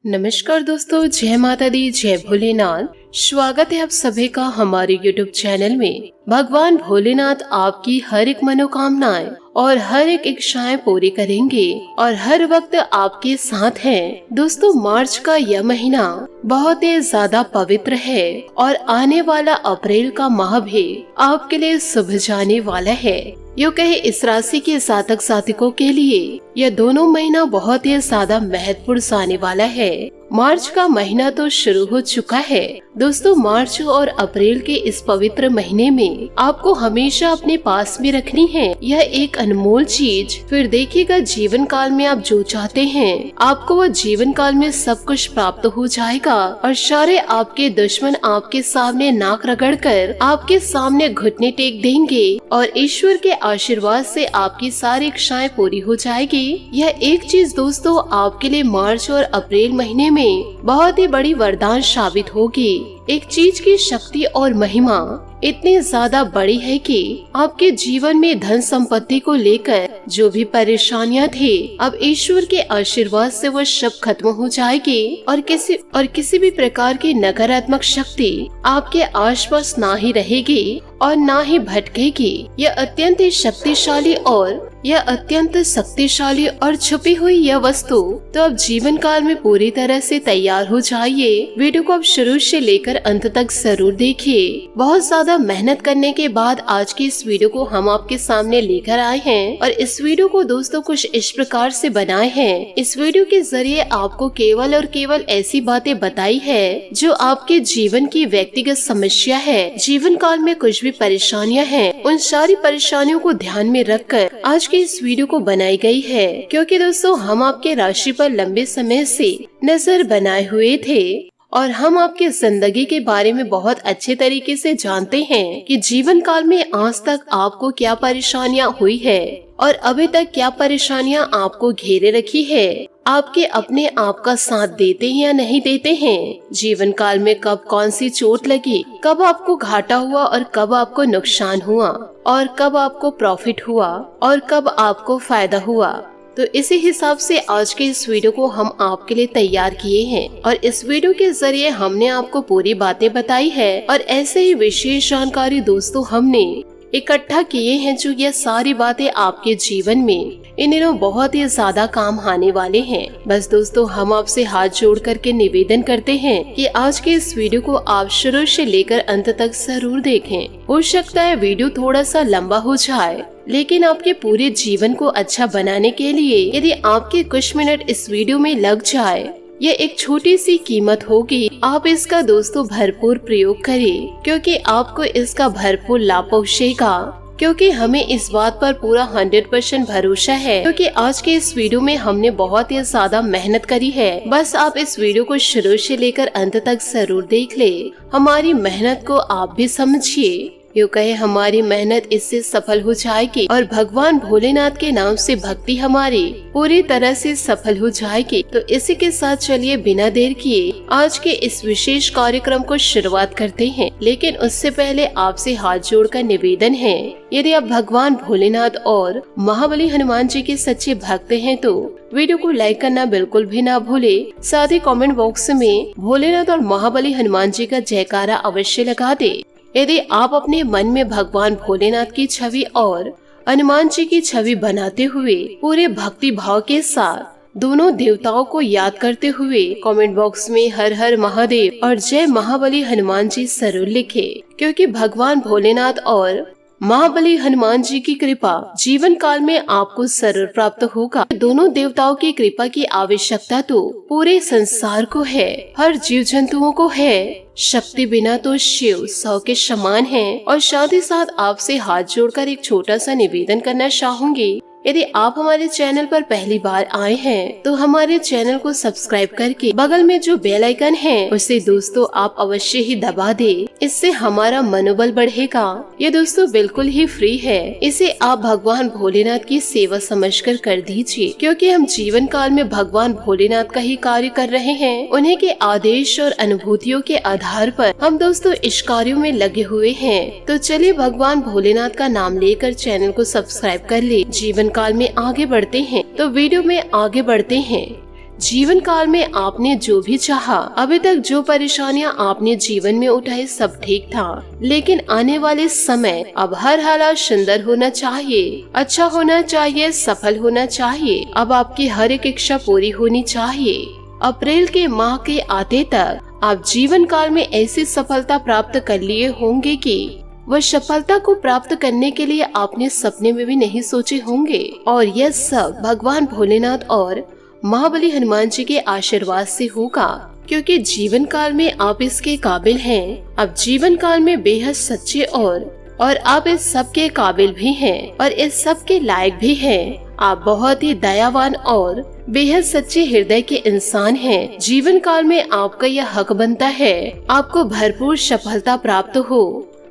नमस्कार दोस्तों, जय माता दी, जय भोलेनाथ। स्वागत है आप सभी का हमारे YouTube चैनल में। भगवान भोलेनाथ आपकी हर एक मनोकामनाएं और हर एक इच्छाएं पूरी करेंगे और हर वक्त आपके साथ हैं। दोस्तों, मार्च का यह महीना बहुत ही ज्यादा पवित्र है और आने वाला अप्रैल का माह भी आपके लिए शुभ जाने वाला है। यूँ कहे इस राशि के जातक जातिकों के लिए यह दोनों महीना बहुत ही ज्यादा महत्वपूर्ण आने वाला है। मार्च का महीना तो शुरू हो चुका है। दोस्तों, मार्च और अप्रैल के इस पवित्र महीने में आपको हमेशा अपने पास में रखनी है यह एक अनमोल चीज। फिर देखिएगा, जीवन काल में आप जो चाहते हैं आपको वो जीवन काल में सब कुछ प्राप्त हो जाएगा और सारे आपके दुश्मन आपके सामने नाक रगड़ कर आपके सामने घुटने टेक देंगे और ईश्वर के आशीर्वाद से आपकी सारी इच्छाएं पूरी हो जाएगी। यह एक चीज दोस्तों आपके लिए मार्च और अप्रैल महीने में बहुत ही बड़ी वरदान साबित होगी। एक चीज की शक्ति और महिमा इतनी ज्यादा बड़ी है कि आपके जीवन में धन संपत्ति को लेकर जो भी परेशानियां थी, अब ईश्वर के आशीर्वाद से वो सब खत्म हो जाएगी और किसी भी प्रकार की नकारात्मक शक्ति आपके आसपास ना ही रहेगी और ना ही भटकेगी। यह अत्यंत शक्तिशाली और छुपी हुई यह वस्तु तो अब जीवन काल में पूरी तरह से तैयार हो जाइए। वीडियो को अब शुरू से लेकर अंत तक जरूर देखिए। बहुत ज्यादा मेहनत करने के बाद आज की इस वीडियो को हम आपके सामने लेकर आए हैं और इस वीडियो को दोस्तों कुछ इस प्रकार से बनाए हैं। इस वीडियो के जरिए आपको केवल और केवल ऐसी बातें बताई है जो आपके जीवन की व्यक्तिगत समस्या है। जीवन काल में कुछ भी परेशानियां हैं, उन सारी परेशानियों को ध्यान में रखकर आज की इस वीडियो को बनाई गई है, क्योंकि दोस्तों हम आपके राशि पर लंबे समय से नजर बनाए हुए थे और हम आपके जिंदगी के बारे में बहुत अच्छे तरीके से जानते हैं कि जीवन काल में आज तक आपको क्या परेशानियां हुई है और अभी तक क्या परेशानियां आपको घेरे रखी है। आपके अपने आप का साथ देते हैं या नहीं देते हैं। जीवन काल में कब कौन सी चोट लगी, कब आपको घाटा हुआ और कब आपको नुकसान हुआ और कब आपको प्रॉफिट हुआ और कब आपको फायदा हुआ। तो इसी हिसाब से आज के इस वीडियो को हम आपके लिए तैयार किए हैं और इस वीडियो के जरिए हमने आपको पूरी बातें बताई है और ऐसे ही विशेष जानकारी दोस्तों हमने इकट्ठा किए हैं जो ये सारी बातें आपके जीवन में इन दिनों बहुत ही ज्यादा काम आने वाले हैं। बस दोस्तों हम आपसे हाथ जोड़ करके निवेदन करते हैं कि आज के इस वीडियो को आप शुरू से लेकर अंत तक जरूर देखें। हो सकता है वीडियो थोड़ा सा लंबा हो जाए, लेकिन आपके पूरे जीवन को अच्छा बनाने के लिए यदि आपके कुछ मिनट इस वीडियो में लग जाए, ये एक छोटी सी कीमत होगी। आप इसका दोस्तों भरपूर प्रयोग करें, क्योंकि आपको इसका भरपूर लाभ पहुँचेगा। क्योंकि हमें इस बात पर पूरा 100% भरोसा है, क्योंकि आज के इस वीडियो में हमने बहुत ही ज्यादा मेहनत करी है। बस आप इस वीडियो को शुरू से लेकर अंत तक जरूर देख ले। हमारी मेहनत को आप भी समझिए। यूँ कहे हमारी मेहनत इससे सफल हो जाएगी और भगवान भोलेनाथ के नाम से भक्ति हमारी पूरी तरह से सफल हो जाएगी। तो इसी के साथ चलिए बिना देर किए आज के इस विशेष कार्यक्रम को शुरुआत करते हैं। लेकिन उससे पहले आपसे हाथ जोड़कर निवेदन है, यदि आप भगवान भोलेनाथ और महाबली हनुमान जी के सच्चे भक्त हैं तो वीडियो को लाइक करना बिल्कुल भी ना भूले। साथ ही कमेंट बॉक्स में भोलेनाथ और महाबली हनुमान जी का जयकारा अवश्य लगा दे। यदि आप अपने मन में भगवान भोलेनाथ की छवि और हनुमान जी की छवि बनाते हुए पूरे भक्ति भाव के साथ दोनों देवताओं को याद करते हुए कमेंट बॉक्स में हर हर महादेव और जय महाबली हनुमान जी जरूर लिखे, क्योंकि भगवान भोलेनाथ और महाबली हनुमान जी की कृपा जीवन काल में आपको जरूर प्राप्त होगा। दोनों देवताओं की कृपा की आवश्यकता तो पूरे संसार को है, हर जीव जंतुओं को है। शक्ति बिना तो शिव 100 के समान है। और साथ ही साथ आपसे हाथ जोड़कर एक छोटा सा निवेदन करना चाहूंगी, यदि आप हमारे चैनल पर पहली बार आए हैं तो हमारे चैनल को सब्सक्राइब करके बगल में जो बेल आइकन है उसे दोस्तों आप अवश्य ही दबा दे। इससे हमारा मनोबल बढ़ेगा। ये दोस्तों बिल्कुल ही फ्री है। इसे आप भगवान भोलेनाथ की सेवा समझकर कर दीजिए, क्योंकि हम जीवन काल में भगवान भोलेनाथ का ही कार्य कर रहे हैं। उन्हीं के आदेश और अनुभूतियों के आधार पर हम दोस्तों इस कार्यों में लगे हुए हैं। तो चलिए भगवान भोलेनाथ का नाम लेकर चैनल को सब्सक्राइब कर ले। जीवन काल में आगे बढ़ते हैं। तो वीडियो में आगे बढ़ते हैं। जीवन काल में आपने जो भी चाहा, अभी तक जो परेशानियां आपने जीवन में उठाई सब ठीक था, लेकिन आने वाले समय अब हर हालात सुंदर होना चाहिए, अच्छा होना चाहिए, सफल होना चाहिए। अब आपकी हर एक इच्छा पूरी होनी चाहिए। अप्रैल के माह के आते तक आप जीवन काल में ऐसी सफलता प्राप्त कर लिए होंगे कि वह सफलता को प्राप्त करने के लिए आपने सपने में भी नहीं सोचे होंगे। और यह सब भगवान भोलेनाथ और महाबली हनुमान जी के आशीर्वाद से होगा, क्योंकि जीवन काल में आप इसके काबिल हैं। अब जीवन काल में बेहद सच्चे और आप इस सब के काबिल भी हैं और इस सब के लायक भी हैं। आप बहुत ही दयावान और बेहद सच्चे हृदय के इंसान हैं। जीवन काल में आपका यह हक बनता है आपको भरपूर सफलता प्राप्त हो।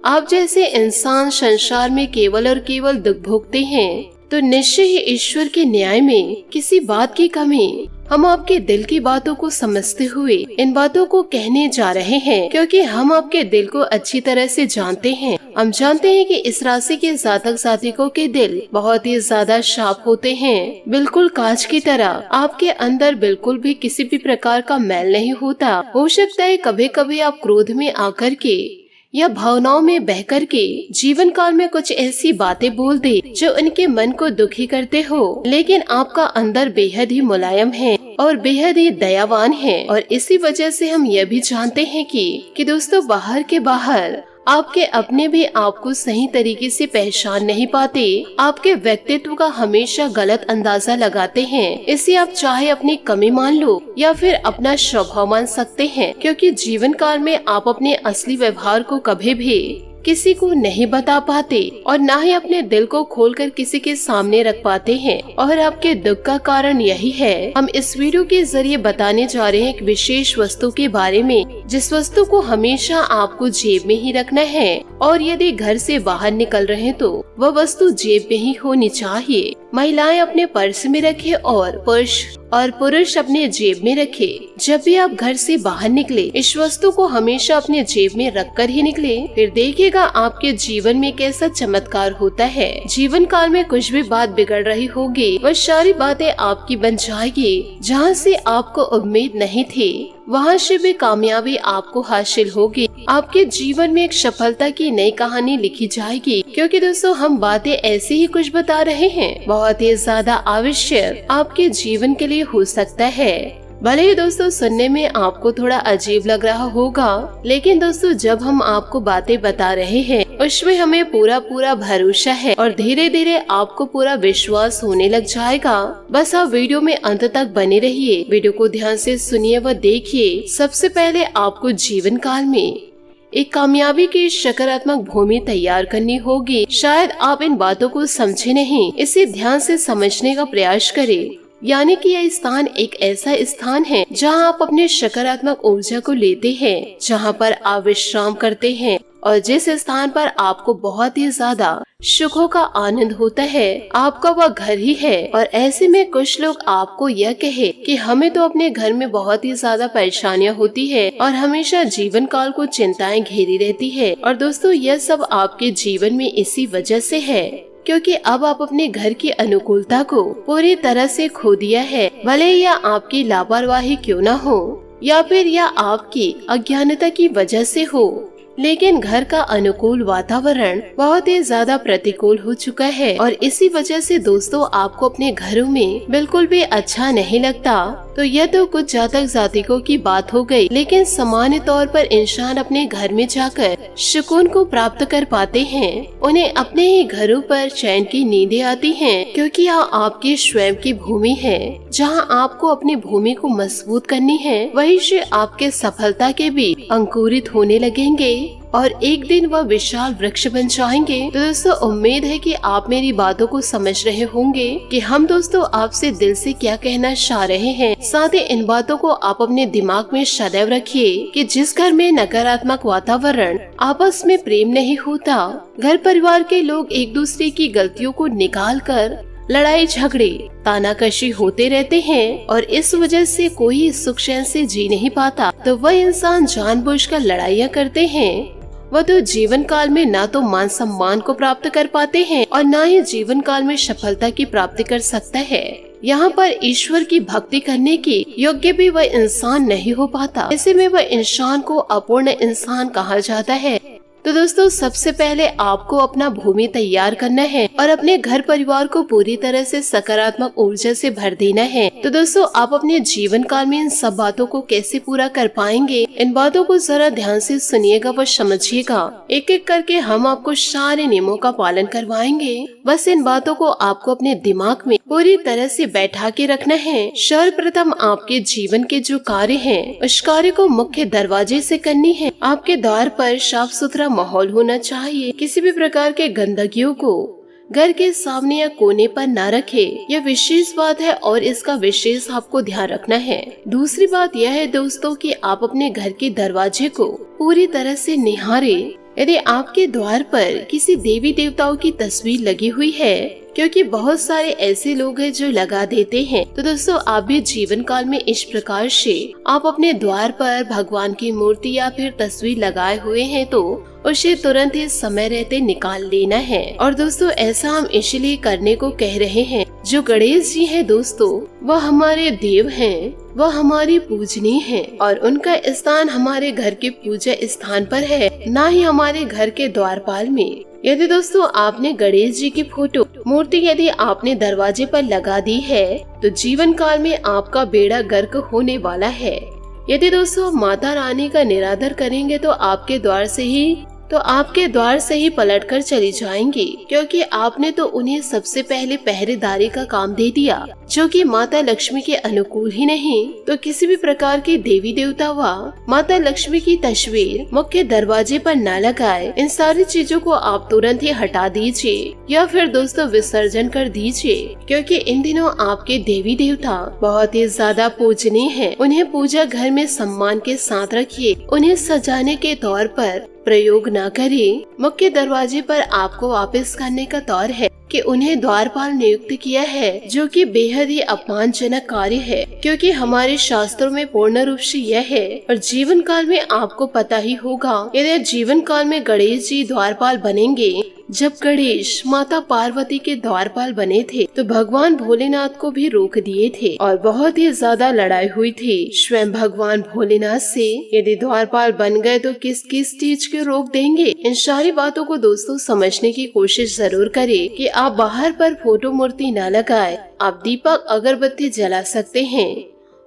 आप जैसे इंसान संसार में केवल और केवल दुख भोगते हैं, तो निश्चय ही ईश्वर के न्याय में किसी बात की कमी। हम आपके दिल की बातों को समझते हुए इन बातों को कहने जा रहे हैं, क्योंकि हम आपके दिल को अच्छी तरह से जानते हैं। हम जानते हैं कि इस राशि के जातक जातिकों के दिल बहुत ही ज्यादा साफ होते हैं, बिल्कुल कांच की तरह। आपके अंदर बिल्कुल भी किसी भी प्रकार का मैल नहीं होता। हो सकता है कभी कभी आप क्रोध में आकर के या भावनाओं में बहकर के जीवन काल में कुछ ऐसी बातें बोल दे जो उनके मन को दुखी करते हो, लेकिन आपका अंदर बेहद ही मुलायम है और बेहद ही दयावान है। और इसी वजह से हम यह भी जानते हैं कि दोस्तों बाहर के बाहर आपके अपने भी आपको सही तरीके से पहचान नहीं पाते, आपके व्यक्तित्व का हमेशा गलत अंदाजा लगाते हैं। इसे आप चाहे अपनी कमी मान लो या फिर अपना स्वभाव मान सकते हैं, क्योंकि जीवन काल में आप अपने असली व्यवहार को कभी भी किसी को नहीं बता पाते और न ही अपने दिल को खोलकर किसी के सामने रख पाते हैं। और आपके दुख का कारण यही है। हम इस वीडियो के जरिए बताने जा रहे हैं एक विशेष वस्तु के बारे में, जिस वस्तु को हमेशा आपको जेब में ही रखना है और यदि घर से बाहर निकल रहे हैं तो वह वस्तु जेब में ही होनी चाहिए। महिलाएं अपने पर्स में रखे और पुरुष अपने जेब में रखे। जब भी आप घर से बाहर निकले इस वस्तु को हमेशा अपने जेब में रखकर ही निकले, फिर देखिएगा आपके जीवन में कैसा चमत्कार होता है। जीवन काल में कुछ भी बात बिगड़ रही होगी वह सारी बातें आपकी बन जाएगी। जहाँ से आपको उम्मीद नहीं थी वहाँ से भी कामयाबी आपको हासिल होगी। आपके जीवन में एक सफलता की नई कहानी लिखी जाएगी, क्योंकि दोस्तों हम बातें ऐसे ही कुछ बता रहे हैं बहुत ही ज्यादा आवश्यक आपके जीवन के लिए हो सकता है। भले ही दोस्तों सुनने में आपको थोड़ा अजीब लग रहा होगा, लेकिन दोस्तों जब हम आपको बातें बता रहे हैं उसमें हमें पूरा भरोसा है और धीरे धीरे आपको पूरा विश्वास होने लग जाएगा। बस आप वीडियो में अंत तक बने रहिए, वीडियो को ध्यान से सुनिए व देखिए। सबसे पहले आपको जीवन काल में एक कामयाबी की सकारात्मक भूमि तैयार करनी होगी। शायद आप इन बातों को समझे नहीं, इसे ध्यान से समझने का प्रयास करें। यानी कि यह स्थान एक ऐसा स्थान है जहां आप अपने सकारात्मक ऊर्जा को लेते हैं, जहां पर आप विश्राम करते हैं और जिस स्थान पर आपको बहुत ही ज्यादा सुखों का आनंद होता है, आपका वह घर ही है। और ऐसे में कुछ लोग आपको यह कहे कि हमें तो अपने घर में बहुत ही ज्यादा परेशानियां होती है और हमेशा जीवन काल को चिंताएं घेरी रहती है। और दोस्तों यह सब आपके जीवन में इसी वजह से है, क्योंकि अब आप अपने घर की अनुकूलता को पूरी तरह से खो दिया है। भले यह आपकी लापरवाही क्यों न हो या फिर यह आपकी अज्ञानता की वजह से हो, लेकिन घर का अनुकूल वातावरण बहुत ही ज्यादा प्रतिकूल हो चुका है और इसी वजह से दोस्तों आपको अपने घरों में बिल्कुल भी अच्छा नहीं लगता। तो यह तो कुछ जातक जातिकों की बात हो गई, लेकिन सामान्य तौर पर इंसान अपने घर में जाकर सुकून को प्राप्त कर पाते हैं। उन्हें अपने ही घरों पर चैन की नींदें आती हैं, क्योंकि यह आपकी स्वयं की भूमि है जहां आपको अपनी भूमि को मजबूत करनी है। वहीं से आपके सफलता के भी अंकुरित होने लगेंगे और एक दिन वह विशाल वृक्ष बन जाएंगे। तो दोस्तों उम्मीद है कि आप मेरी बातों को समझ रहे होंगे कि हम दोस्तों आपसे दिल से क्या कहना चाह रहे हैं। साथ ही इन बातों को आप अपने दिमाग में सदैव रखिए कि जिस घर में नकारात्मक वातावरण, आपस में प्रेम नहीं होता, घर परिवार के लोग एक दूसरे की गलतियों को निकाल कर लड़ाई झगड़े तानाकशी होते रहते हैं और इस वजह से कोई सुख चैन से जी नहीं पाता, तो वह इंसान जानबूझकर लड़ाइयाँ करते हैं। वह तो जीवन काल में ना तो मान सम्मान को प्राप्त कर पाते हैं और ना ही जीवन काल में सफलता की प्राप्ति कर सकता है। यहाँ पर ईश्वर की भक्ति करने के योग्य भी वह इंसान नहीं हो पाता। ऐसे में वह इंसान को अपूर्ण इंसान कहा जाता है। तो दोस्तों सबसे पहले आपको अपना भूमि तैयार करना है और अपने घर परिवार को पूरी तरह से सकारात्मक ऊर्जा से भर देना है। तो दोस्तों आप अपने जीवन काल में इन सब बातों को कैसे पूरा कर पाएंगे, इन बातों को जरा ध्यान से सुनिएगा व समझिएगा। एक एक करके हम आपको सारे नियमों का पालन करवाएंगे। बस इन बातों को आपको अपने दिमाग में पूरी तरह से बैठा के रखना है। सर्वप्रथम आपके जीवन के जो कार्य हैं, उस कार्य को मुख्य दरवाजे से करनी है। आपके द्वार पर साफ सुथरा माहौल होना चाहिए। किसी भी प्रकार के गंदगियों को घर के सामने या कोने पर न रखे। यह विशेष बात है और इसका विशेष आपको ध्यान रखना है। दूसरी बात यह है दोस्तों कि आप अपने घर के दरवाजे को पूरी तरह से निहारे। यदि आपके द्वार पर किसी देवी देवताओं की तस्वीर लगी हुई है, क्योंकि बहुत सारे ऐसे लोग हैं जो लगा देते हैं, तो दोस्तों आप भी जीवन काल में इस प्रकार से आप अपने द्वार पर भगवान की मूर्ति या फिर तस्वीर लगाए हुए हैं तो उसे तुरंत ही समय रहते निकाल लेना है। और दोस्तों ऐसा हम इसलिए करने को कह रहे हैं, जो गणेश जी हैं दोस्तों वह हमारे देव हैं, वह हमारी पूजनीय हैं और उनका स्थान हमारे घर के पूजा स्थान पर है, न ही हमारे घर के द्वारपाल में। यदि दोस्तों आपने गणेश जी की फोटो मूर्ति यदि आपने दरवाजे पर लगा दी है तो जीवन काल में आपका बेड़ा गर्क होने वाला है। यदि दोस्तों माता रानी का निरादर करेंगे तो आपके द्वार से ही पलटकर चली जाएंगी, क्योंकि आपने तो उन्हें सबसे पहले पहरेदारी का काम दे दिया, जो कि माता लक्ष्मी के अनुकूल ही नहीं। तो किसी भी प्रकार के देवी देवता व माता लक्ष्मी की तस्वीर मुख्य दरवाजे पर न लगाए। इन सारी चीजों को आप तुरंत ही हटा दीजिए या फिर दोस्तों विसर्जन कर दीजिए, क्योंकि इन दिनों आपके देवी देवता बहुत ही ज्यादा पूजनीय हैं। उन्हें पूजा घर में सम्मान के साथ रखिए। उन्हें सजाने के तौर पर प्रयोग न करें। मुख्य दरवाजे पर आपको वापस करने का तौर है कि उन्हें द्वारपाल नियुक्त किया है, जो कि बेहद ही अपमानजनक कार्य है, क्योंकि हमारे शास्त्रों में पूर्ण रूप से यह है। और जीवन काल में आपको पता ही होगा, यदि जीवन काल में गणेश जी द्वारपाल बनेंगे। जब गणेश माता पार्वती के द्वारपाल बने थे तो भगवान भोलेनाथ को भी रोक दिए थे और बहुत ही ज्यादा लड़ाई हुई थी स्वयं भगवान भोलेनाथ से। यदि द्वारपाल बन गए तो किस किस चीज के रोक देंगे। इन सारी बातों को दोस्तों समझने की कोशिश जरूर करें कि आप बाहर पर फोटो मूर्ति न लगाए। आप दीपक अगरबत्ती जला सकते हैं,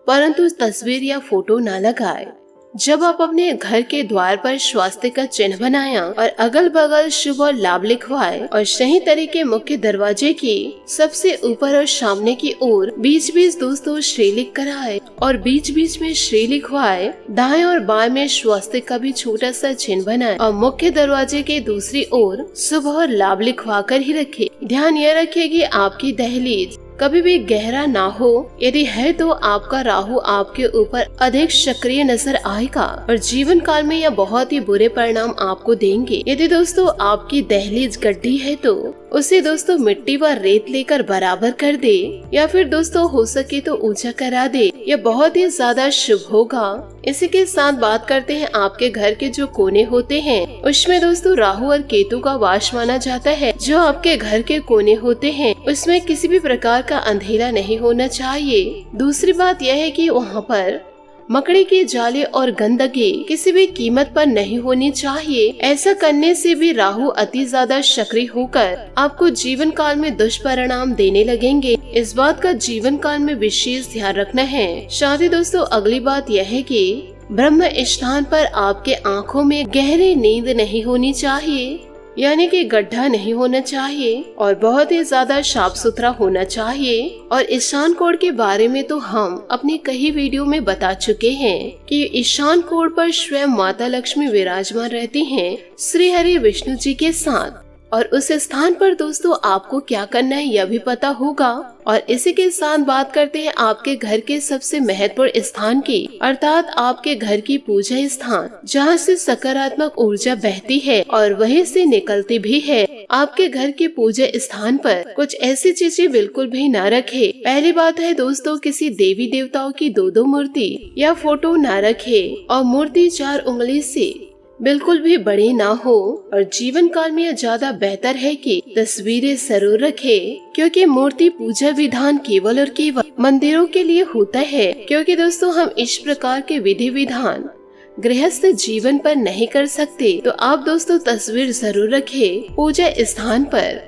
परंतु तस्वीर या फोटो न लगाए। जब आप अपने घर के द्वार पर स्वास्तिक का चिन्ह बनाया और अगल बगल शुभ और लाभ लिखवाए और सही तरीके मुख्य दरवाजे की सबसे ऊपर और सामने की ओर बीच बीच दोस्तों श्री लिख कर आए और बीच बीच में श्री लिखवाए। दाएं और बाएं में स्वास्तिक का भी छोटा सा चिन्ह बनाए और मुख्य दरवाजे के दूसरी ओर शुभ और लाभ लिखवा कर ही रखे। ध्यान यह रखिए कि आपकी दहलीज कभी भी गहरा ना हो। यदि है तो आपका राहु आपके ऊपर अधिक सक्रिय नजर आएगा और जीवन काल में यह बहुत ही बुरे परिणाम आपको देंगे। यदि दोस्तों आपकी दहलीज गड्ढी है तो उसे दोस्तों मिट्टी व रेत लेकर बराबर कर दे या फिर दोस्तों हो सके तो ऊंचा करा दे। यह बहुत ही ज्यादा शुभ होगा। इसी के साथ बात करते हैं आपके घर के जो कोने होते हैं, उसमें दोस्तों राहु और केतु का वास माना जाता है। जो आपके घर के कोने होते हैं उसमें किसी भी प्रकार का अंधेरा नहीं होना चाहिए। दूसरी बात यह है कि वहाँ पर मकड़ी के जाले और गंदगी किसी भी कीमत पर नहीं होनी चाहिए। ऐसा करने से भी राहु अति ज्यादा सक्रिय होकर आपको जीवन काल में दुष्परिणाम देने लगेंगे। इस बात का जीवन काल में विशेष ध्यान रखना है। साथ ही दोस्तों अगली बात यह है कि ब्रह्म स्थान पर आपके आँखों में गहरी नींद नहीं होनी चाहिए, यानी कि गड्ढा नहीं होना चाहिए और बहुत ही ज्यादा साफ सुथरा होना चाहिए। और ईशान कोण के बारे में तो हम अपनी कई वीडियो में बता चुके हैं कि ईशान कोण पर स्वयं माता लक्ष्मी विराजमान रहती हैं श्री हरि विष्णु जी के साथ। और उस स्थान पर दोस्तों आपको क्या करना है यह भी पता होगा। और इसी के साथ बात करते हैं आपके घर के सबसे महत्वपूर्ण स्थान की, अर्थात आपके घर की पूजा स्थान, जहां से सकारात्मक ऊर्जा बहती है और वहीं से निकलती भी है। आपके घर के पूजा स्थान पर कुछ ऐसी चीजें बिल्कुल भी न रखे। पहली बात है दोस्तों किसी देवी देवताओं की दो मूर्ति या फोटो न रखे और मूर्ति 4 उंगली से बिल्कुल भी बड़ी ना हो, और जीवन काल में यह ज्यादा बेहतर है कि तस्वीरें जरूर रखें, क्योंकि मूर्ति पूजा विधान केवल और केवल मंदिरों के लिए होता है। क्योंकि दोस्तों हम इस प्रकार के विधि विधान गृहस्थ जीवन पर नहीं कर सकते, तो आप दोस्तों तस्वीर जरूर रखें पूजा स्थान पर।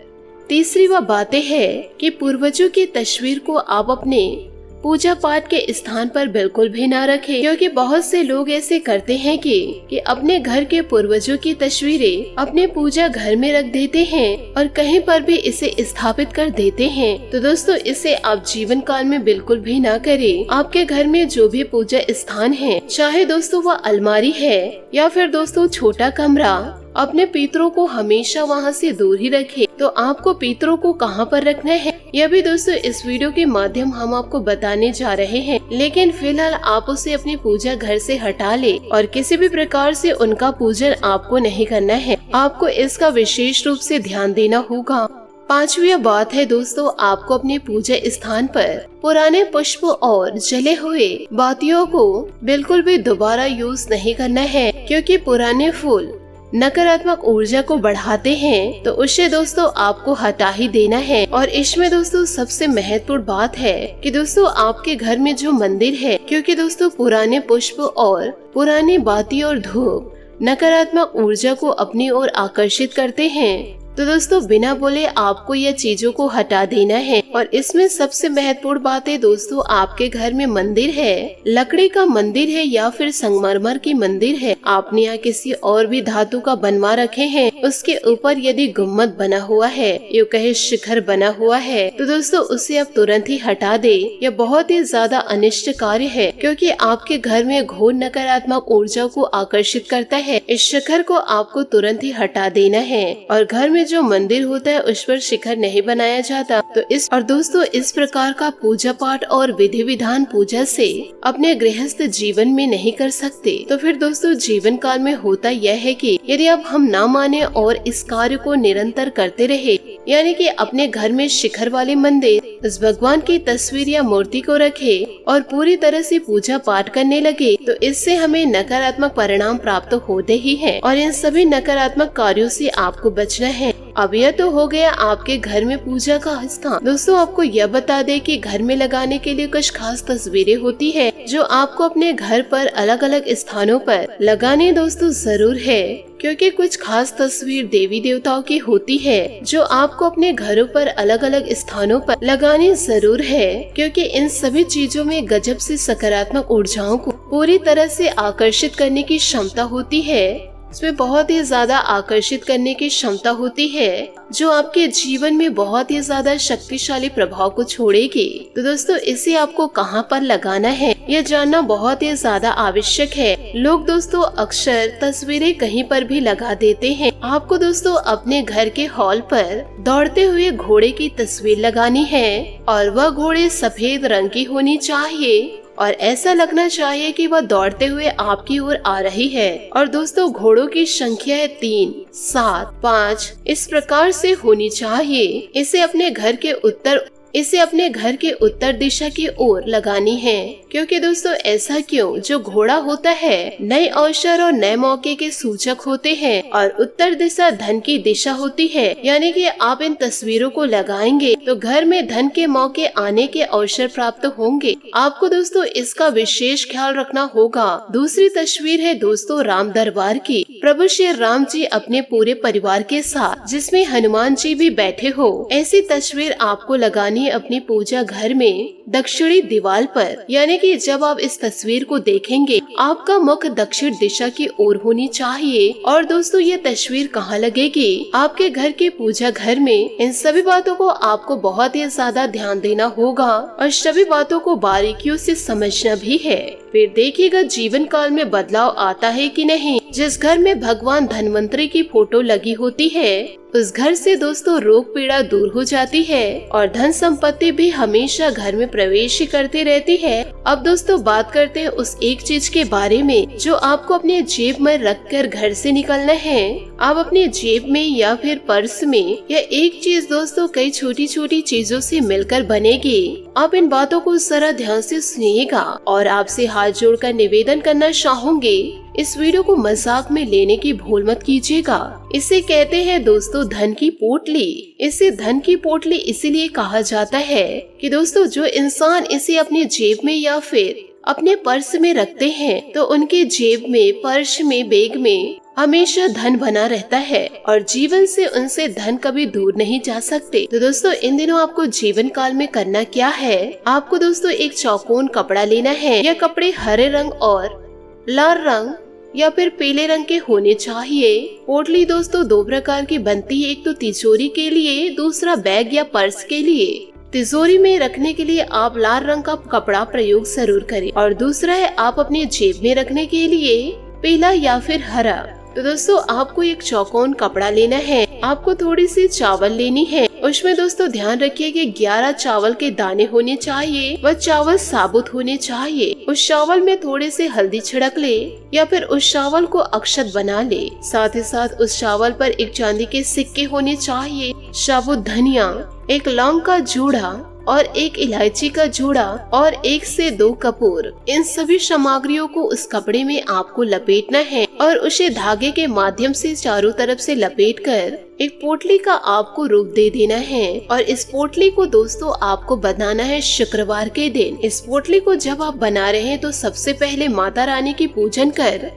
तीसरी वह बातें है कि पूर्वजों की तस्वीर को आप अपने पूजा पाठ के स्थान पर बिल्कुल भी ना रखें, क्योंकि बहुत से लोग ऐसे करते हैं कि अपने घर के पूर्वजों की तस्वीरें अपने पूजा घर में रख देते हैं और कहीं पर भी इसे स्थापित कर देते हैं। तो दोस्तों इसे आप जीवन काल में बिल्कुल भी ना करें। आपके घर में जो भी पूजा स्थान है, चाहे दोस्तों वह अलमारी है या फिर दोस्तों छोटा कमरा, अपने पितरों को हमेशा वहाँ से दूर ही रखें। तो आपको पितरों को कहाँ पर रखना है, यह भी दोस्तों इस वीडियो के माध्यम हम आपको बताने जा रहे हैं। लेकिन फिलहाल आप उसे अपनी पूजा घर से हटा ले और किसी भी प्रकार से उनका पूजन आपको नहीं करना है। आपको इसका विशेष रूप से ध्यान देना होगा। पांचवी बात है दोस्तों, आपको अपने पूजा स्थान पर पुराने पुष्प और जले हुए बातियों को बिल्कुल भी दोबारा यूज नहीं करना है, क्योंकि पुराने फूल नकारात्मक ऊर्जा को बढ़ाते हैं। तो उसे दोस्तों आपको हटा ही देना है। और इसमें दोस्तों सबसे महत्वपूर्ण बात है कि दोस्तों आपके घर में जो मंदिर है, क्योंकि दोस्तों पुराने पुष्प और पुरानी बाती और धूप नकारात्मक ऊर्जा को अपनी ओर आकर्षित करते हैं। तो दोस्तों बिना बोले आपको यह चीजों को हटा देना है। और इसमें सबसे महत्वपूर्ण बात है दोस्तों, आपके घर में मंदिर है, लकड़ी का मंदिर है या फिर संगमरमर की मंदिर है, आपने यहाँ किसी और भी धातु का बनवा रखे हैं, उसके ऊपर यदि गुम्मद बना हुआ है, यो कहे शिखर बना हुआ है, तो दोस्तों उसे आप तुरंत ही हटा दे। यह बहुत ही ज्यादा अनिष्ट कार्य है, क्योंकि आपके घर में घोर नकारात्मक ऊर्जा को आकर्षित करता है। इस शिखर को आपको तुरंत ही हटा देना है। और घर में जो मंदिर होता है उस पर शिखर नहीं बनाया जाता। तो दोस्तों इस प्रकार का पूजा पाठ और विधि विधान पूजा से अपने गृहस्थ जीवन में नहीं कर सकते। तो फिर दोस्तों जीवन काल में होता यह है कि यदि अब हम ना माने और इस कार्य को निरंतर करते रहे, यानी कि अपने घर में शिखर वाले मंदिर, उस भगवान की तस्वीर या मूर्ति को रखे और पूरी तरह से पूजा पाठ करने लगे, तो इससे हमें नकारात्मक परिणाम प्राप्त होते ही हैं। और इन सभी नकारात्मक कार्यों से आपको बचना है। अब यह तो हो गया आपके घर में पूजा का स्थान। दोस्तों आपको यह बता दे कि घर में लगाने के लिए कुछ खास तस्वीरें होती है, जो आपको अपने घर पर अलग अलग स्थानों पर लगाने दोस्तों जरूर है। क्योंकि कुछ खास तस्वीर देवी देवताओं की होती है, जो आपको अपने घरों पर अलग अलग स्थानों पर लगानी जरूर है। क्योंकि इन सभी चीजों में गजब से सकारात्मक ऊर्जाओं को पूरी तरह से आकर्षित करने की क्षमता होती है। इसमें बहुत ही ज्यादा आकर्षित करने की क्षमता होती है, जो आपके जीवन में बहुत ही ज्यादा शक्तिशाली प्रभाव को छोड़ेगी। तो दोस्तों इसे आपको कहाँ पर लगाना है, यह जानना बहुत ही ज्यादा आवश्यक है। लोग दोस्तों अक्सर तस्वीरें कहीं पर भी लगा देते हैं। आपको दोस्तों अपने घर के हॉल पर दौड़ते हुए घोड़े की तस्वीर लगानी है, और वह घोड़े सफेद रंग की होनी चाहिए और ऐसा लगना चाहिए कि वह दौड़ते हुए आपकी ओर आ रही है। और दोस्तों घोड़ों की संख्या है 3, 7, 5 इस प्रकार से होनी चाहिए। इसे अपने घर के उत्तर दिशा की ओर लगानी है। क्योंकि दोस्तों ऐसा क्यों, जो घोड़ा होता है नए अवसर और नए मौके के सूचक होते हैं, और उत्तर दिशा धन की दिशा होती है। यानी कि आप इन तस्वीरों को लगाएंगे तो घर में धन के मौके आने के अवसर प्राप्त होंगे। आपको दोस्तों इसका विशेष ख्याल रखना होगा। दूसरी तस्वीर है दोस्तों राम दरबार की। प्रभु श्री राम जी अपने पूरे परिवार के साथ, जिसमें हनुमान जी भी बैठे हो, ऐसी तस्वीर आपको लगानी अपनी पूजा घर में दक्षिणी दीवार पर। यानी कि जब आप इस तस्वीर को देखेंगे, आपका मुख दक्षिण दिशा की ओर होनी चाहिए। और दोस्तों ये तस्वीर कहाँ लगेगी, आपके घर के पूजा घर में। इन सभी बातों को आपको बहुत ही ज्यादा ध्यान देना होगा और सभी बातों को बारीकियों से समझना भी है। फिर देखिएगा जीवन काल में बदलाव आता है कि नहीं। जिस घर में भगवान धन्वंतरी की फोटो लगी होती है, उस घर से दोस्तों रोग पीड़ा दूर हो जाती है और धन संपत्ति भी हमेशा घर में प्रवेश ही करती रहती है। अब दोस्तों बात करते हैं उस एक चीज के बारे में, जो आपको अपने जेब में रखकर घर से निकलना है। आप अपने जेब में या फिर पर्स में, यह एक चीज दोस्तों कई छोटी छोटी चीजों से मिलकर बनेगी। आप इन बातों को जरा ध्यान से सुनिएगा और आपसे हाथ जोड़कर निवेदन करना चाहूंगी इस वीडियो को मजाक में लेने की भूल मत कीजिएगा। इसे कहते हैं दोस्तों धन की पोटली। इसे धन की पोटली इसीलिए कहा जाता है कि दोस्तों जो इंसान इसे अपने जेब में या फिर अपने पर्स में रखते हैं तो उनके जेब में, पर्स में, बैग में हमेशा धन बना रहता है और जीवन से उनसे धन कभी दूर नहीं जा सकते। तो दोस्तों इन दिनों आपको जीवन काल में करना क्या है, आपको दोस्तों एक चौकोन कपड़ा लेना है। यह कपड़े हरे रंग और लाल रंग या फिर पीले रंग के होने चाहिए। पोटली दोस्तों दो प्रकार की बनती है, एक तो तिजोरी के लिए, दूसरा बैग या पर्स के लिए। तिजोरी में रखने के लिए आप लाल रंग का कपड़ा प्रयोग जरूर करें और दूसरा है आप अपने जेब में रखने के लिए पीला या फिर हरा। तो दोस्तों आपको एक चौकोन कपड़ा लेना है, आपको थोड़ी सी चावल लेनी है। उसमें दोस्तों ध्यान रखिए कि 11 चावल के दाने होने चाहिए, वह चावल साबुत होने चाहिए। उस चावल में थोड़े से हल्दी छिड़क ले या फिर उस चावल को अक्षत बना ले। साथ ही साथ उस चावल पर एक चांदी के सिक्के होने चाहिए, साबुत धनिया, एक लौंग का जूड़ा और एक इलायची का जूड़ा और 1 से 2 कपूर। इन सभी सामग्रियों को उस कपड़े में आपको लपेटना है और उसे धागे के माध्यम से चारों तरफ से लपेटकर एक पोटली का आपको रूप दे देना है। और इस पोटली को दोस्तों आपको बनाना है शुक्रवार के दिन। इस पोटली को जब आप बना रहे हैं तो सबसे पहले माता रानी की पूजन कर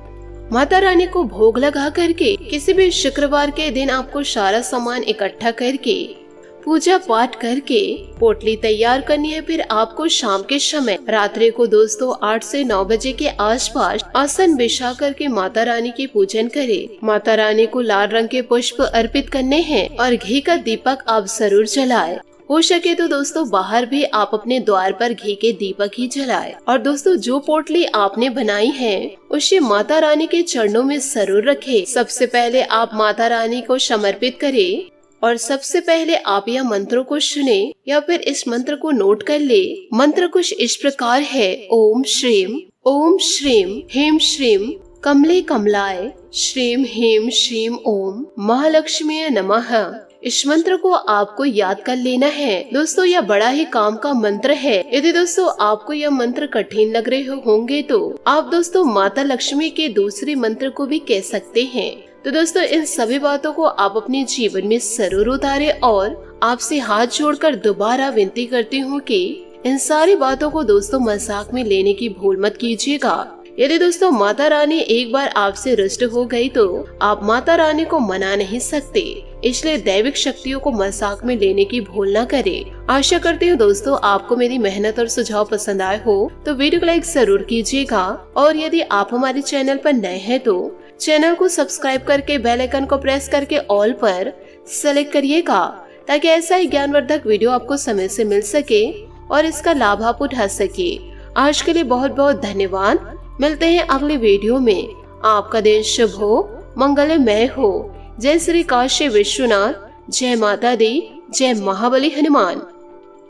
माता रानी को भोग लगा करके किसी भी शुक्रवार के दिन आपको सारा सामान इकट्ठा करके पूजा पाठ करके पोटली तैयार करनी है। फिर आपको शाम के समय रात्रि को दोस्तों 8 से 9 बजे के आसपास आसन बिछा करके माता रानी की पूजन करें। माता रानी को लाल रंग के पुष्प अर्पित करने हैं और घी का दीपक आप जरूर जलाएं। हो सके तो दोस्तों बाहर भी आप अपने द्वार पर घी के दीपक ही जलाएं। और दोस्तों जो पोटली आपने बनाई है उसे माता रानी के चरणों में जरूर रखें। सबसे पहले आप माता रानी को समर्पित करें और सबसे पहले आप यह मंत्रों को सुने या फिर इस मंत्र को नोट कर ले। मंत्र कुछ इस प्रकार है, ओम श्रीम हेम श्रीम कमले कमलाय श्रीम हेम श्रीम ओम महालक्ष्मी नमः। इस मंत्र को आपको याद कर लेना है। दोस्तों यह बड़ा ही काम का मंत्र है। यदि दोस्तों आपको यह मंत्र कठिन लग रहे होंगे तो आप दोस्तों माता लक्ष्मी के दूसरे मंत्र को भी कह सकते हैं। तो दोस्तों इन सभी बातों को आप अपने जीवन में जरूर उतारें और आपसे हाथ जोड़कर दोबारा विनती करती हूँ कि इन सारी बातों को दोस्तों मजाक में लेने की भूल मत कीजिएगा। यदि दोस्तों माता रानी एक बार आपसे रुष्ट हो गई तो आप माता रानी को मना नहीं सकते, इसलिए दैविक शक्तियों को मजाक में लेने की भूल न करें। आशा करती हूँ दोस्तों आपको मेरी मेहनत और सुझाव पसंद आए हो तो वीडियो को लाइक जरूर कीजिएगा और यदि आप हमारे चैनल पर नए हैं तो चैनल को सब्सक्राइब करके बेल आइकन को प्रेस करके ऑल पर सेलेक्ट करिएगा ताकि ऐसा ही ज्ञानवर्धक वीडियो आपको समय से मिल सके और इसका लाभ आप उठा सके। आज के लिए बहुत बहुत धन्यवाद। मिलते हैं अगले वीडियो में। आपका दिन शुभ हो, मंगलमय हो। जय श्री काशी विश्वनाथ, जय माता दी, जय महाबली हनुमान।